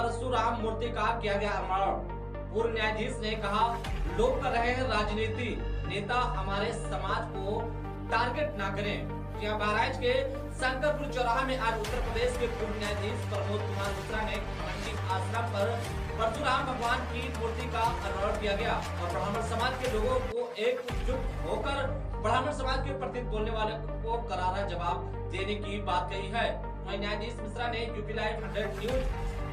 परशुराम मूर्ति का किया गया अनावरण। पूर्व न्यायाधीश ने कहा, लोग कर रहे हैं राजनीति, नेता हमारे समाज को टारगेट ना करें। यहाँ बहराइच के शंकरपुर चौराहा में आज उत्तर प्रदेश के पूर्व न्यायाधीश प्रमोद कुमार मिश्रा ने मंडी आश्रम पर परशुराम भगवान की मूर्ति का अनावरण किया गया और ब्राह्मण समाज के लोगों को एकजुट होकर ब्राह्मण समाज के प्रति बोलने वाले को करारा जवाब देने की बात कही है। वहीं न्यायाधीश मिश्रा ने यूपी लाइव 100 न्यूज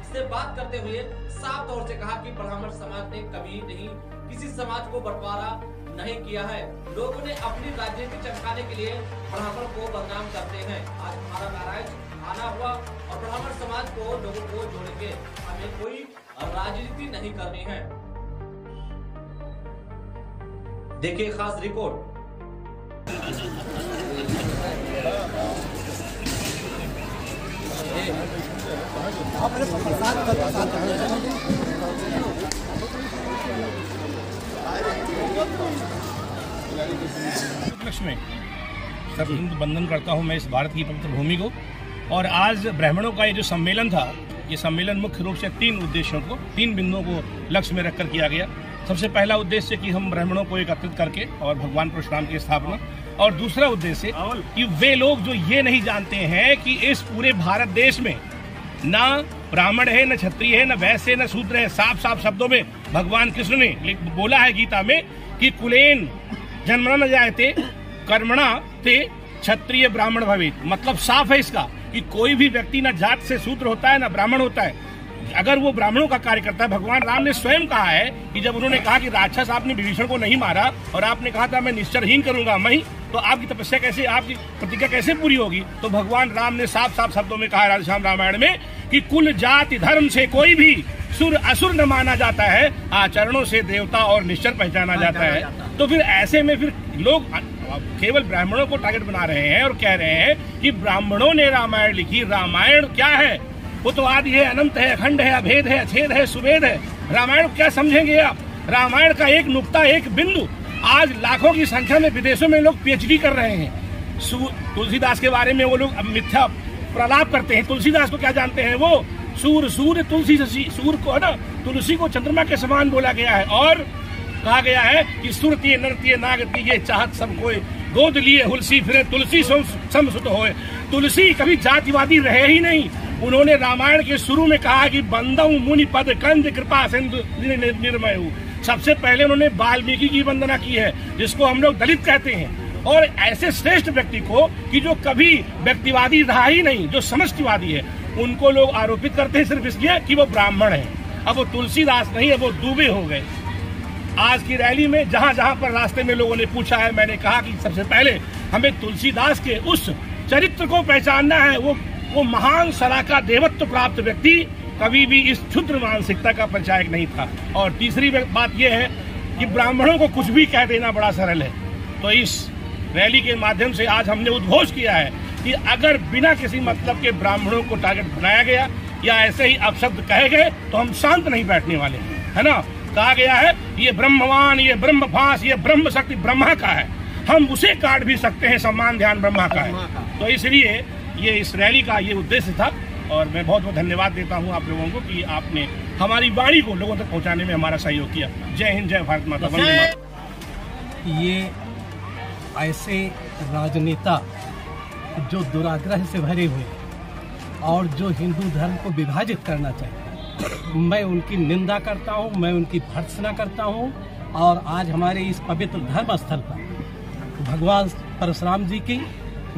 से बात करते हुए साफ तौर से कहा कि ब्राह्मण समाज ने कभी नहीं किसी समाज को बंटवारा नहीं किया है। लोगों ने अपनी राजनीति चमकाने के लिए ब्राह्मण को बदनाम करते हैं। आज हमारा बहराइच आना हुआ और ब्राह्मण समाज को लोगों को जोड़ेंगे, हमें कोई राजनीति नहीं करनी है। देखिए खास रिपोर्ट। उपलक्ष्य में सब हिंदू बंधन करता हूं मैं इस भारत की पवित्र भूमि को। और आज ब्राह्मणों का ये जो सम्मेलन था, ये सम्मेलन मुख्य रूप से 3 उद्देश्यों को, 3 बिंदुओं को लक्ष्य में रखकर किया गया। सबसे पहला उद्देश्य कि हम ब्राह्मणों को एकत्रित करके और भगवान परशुराम की स्थापना, और दूसरा उद्देश्य कि वे लोग जो ये नहीं जानते हैं कि इस पूरे भारत देश में ना ब्राह्मण है, न क्षत्रिय है, न वैश्य है, न शूद्र है। साफ साफ शब्दों में भगवान कृष्ण ने बोला है गीता में कि कुलेन जन्मना न जायते कर्मणा ते क्षत्रिय ब्राह्मण भवेत्। मतलब साफ है इसका कि कोई भी व्यक्ति ना जात से शूद्र होता है, ना ब्राह्मण होता है, अगर वो ब्राह्मणों का कार्य करता है। भगवान राम ने स्वयं कहा है कि जब उन्होंने कहा कि राक्षस आपने विभीषण को नहीं मारा और आपने कहा था मैं निश्चरहीन करूंगा मैं, तो आपकी तपस्या कैसे, आपकी प्रतिज्ञा कैसे पूरी होगी? तो भगवान राम ने साफ साफ शब्दों में कहा राधेश्याम रामायण में कि कुल जाति धर्म से कोई भी सुर असुर न माना जाता है, आचरणों से देवता और निश्चर पहचाना जाता है। तो फिर ऐसे में फिर लोग केवल ब्राह्मणों को टारगेट बना रहे हैं और कह रहे हैं कि ब्राह्मणों ने रामायण लिखी। रामायण क्या है? वो तो आदि है, अनंत है, अखंड है, अभेद है, अछेद है, सुवेद है। रामायण क्या समझेंगे आप? रामायण का एक नुक्ता, एक बिंदु आज लाखों की संख्या में विदेशों में लोग पीएचडी कर रहे हैं। तुलसीदास के बारे में वो लोग अब मिथ्या प्रलाप करते हैं। तुलसीदास को क्या जानते हैं? वो सूर्य तुलसी शशि, सूर्य को है ना, तुलसी को चंद्रमा के समान बोला गया है और कहा गया है कि सुरती नरती नागती ये चाहत सब कोई, गोद लिए हुलसी फिरे तुलसी समसुत होए। तुलसी कभी जातिवादी रहे ही नहीं। उन्होंने रामायण के शुरू में कहा कि बंदऊ मुनि पद कंद कृपा सिंधु निर्मय। सबसे पहले उन्होंने वाल्मीकि की वंदना की है, जिसको हम लोग दलित कहते हैं। और ऐसे श्रेष्ठ व्यक्ति को कि जो कभी व्यक्तिवादी रहा ही नहीं, जो समष्टिवादी है, उनको लोग आरोपित करते हैं सिर्फ इसलिए कि वो ब्राह्मण है। अब वो तुलसीदास नहीं है, वो दूबे हो गए। आज की रैली में जहां जहां पर रास्ते में लोगों ने पूछा है, मैंने कहा कि सबसे पहले हमें तुलसीदास के उस चरित्र को पहचानना है। वो महान सलाका देवत्व प्राप्त व्यक्ति कभी भी इस क्षुद्र मानसिकता का परिचायक नहीं था। और तीसरी बात यह है कि ब्राह्मणों को कुछ भी कह देना बड़ा सरल है। तो इस रैली के माध्यम से आज हमने उद्घोष किया है कि अगर बिना किसी मतलब के ब्राह्मणों को टारगेट बनाया गया या ऐसे ही अपशब्द कहे गए तो हम शांत नहीं बैठने वाले, है ना। कहा गया है ये ब्रह्मवान, ये ब्रह्म फांस, ये ब्रह्म शक्ति ब्रह्मा का है, हम उसे काट भी सकते हैं, सम्मान ध्यान ब्रह्मा का है। तो इसलिए ये इस रैली का ये उद्देश्य था और मैं बहुत बहुत धन्यवाद देता हूँ आप लोगों को कि आपने हमारी वाणी को लोगों तक पहुँचाने में हमारा सहयोग किया। जय हिंद, जय भारत माता, वंदे मातरम। ये ऐसे राजनेता जो दुराग्रह से भरे हुए और जो हिंदू धर्म को विभाजित करना चाहते हैं, मैं उनकी निंदा करता हूं, मैं उनकी भर्त्सना करता हूं। और आज हमारे इस पवित्र धर्म स्थल पर भगवान परशुराम जी की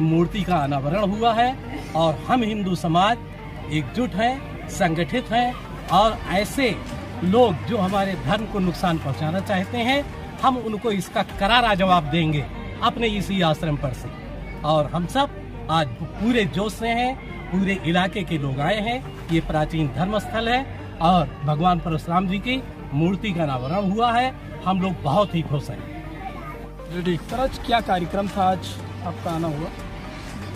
मूर्ति का अनावरण हुआ है और हम हिंदू समाज एकजुट है, संगठित है। और ऐसे लोग जो हमारे धर्म को नुकसान पहुंचाना चाहते हैं, हम उनको इसका करारा जवाब देंगे अपने इसी आश्रम पर से। और हम सब आज पूरे जोश से हैं, पूरे इलाके के लोग आए हैं। ये प्राचीन धर्म स्थल है और भगवान परशुराम जी की मूर्ति का अनावरण हुआ है। हम लोग बहुत ही खुश हैं। सर, आज क्या कार्यक्रम था? आज आपका आना हुआ?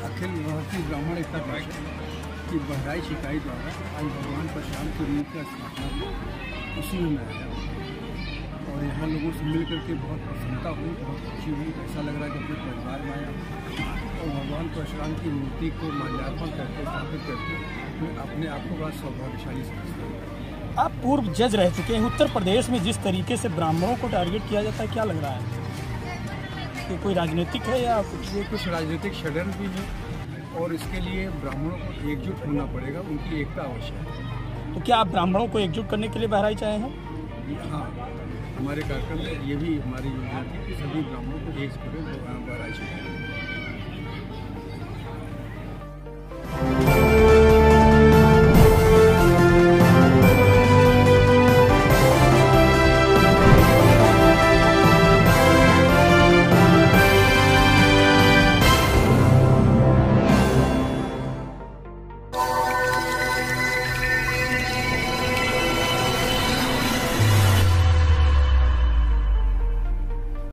अखिल भारतीय ब्राह्मण एकता परिषद की बहराइच इकाई द्वारा आज भगवान परशुराम की मूर्ति का स्थापना उसी में आया। और यहाँ लोगों से मिल करके बहुत प्रसन्नता हुई, बहुत खुशी हुई। ऐसा लग रहा है कि अपने परिवार में आया और भगवान परशुराम की मूर्ति को माल्यार्पण करके स्थापित करके मैं अपने आप को बड़ा सौभाग्यशाली समझता हूँ। आप पूर्व जज रह चुके हैं। उत्तर प्रदेश में जिस तरीके से ब्राह्मणों को टारगेट किया जाता है, क्या लग रहा है कि कोई राजनीतिक है या कुछ? ये कुछ राजनीतिक षड्यंत्र भी है और इसके लिए ब्राह्मणों को एकजुट होना पड़ेगा, उनकी एकता आवश्यक है। तो क्या आप ब्राह्मणों को एकजुट करने के लिए बहराइच आए हैं? हाँ, हमारे कार्यक्रम में ये भी हमारी योजना थी कि सभी ब्राह्मणों को एक करें बहराइच।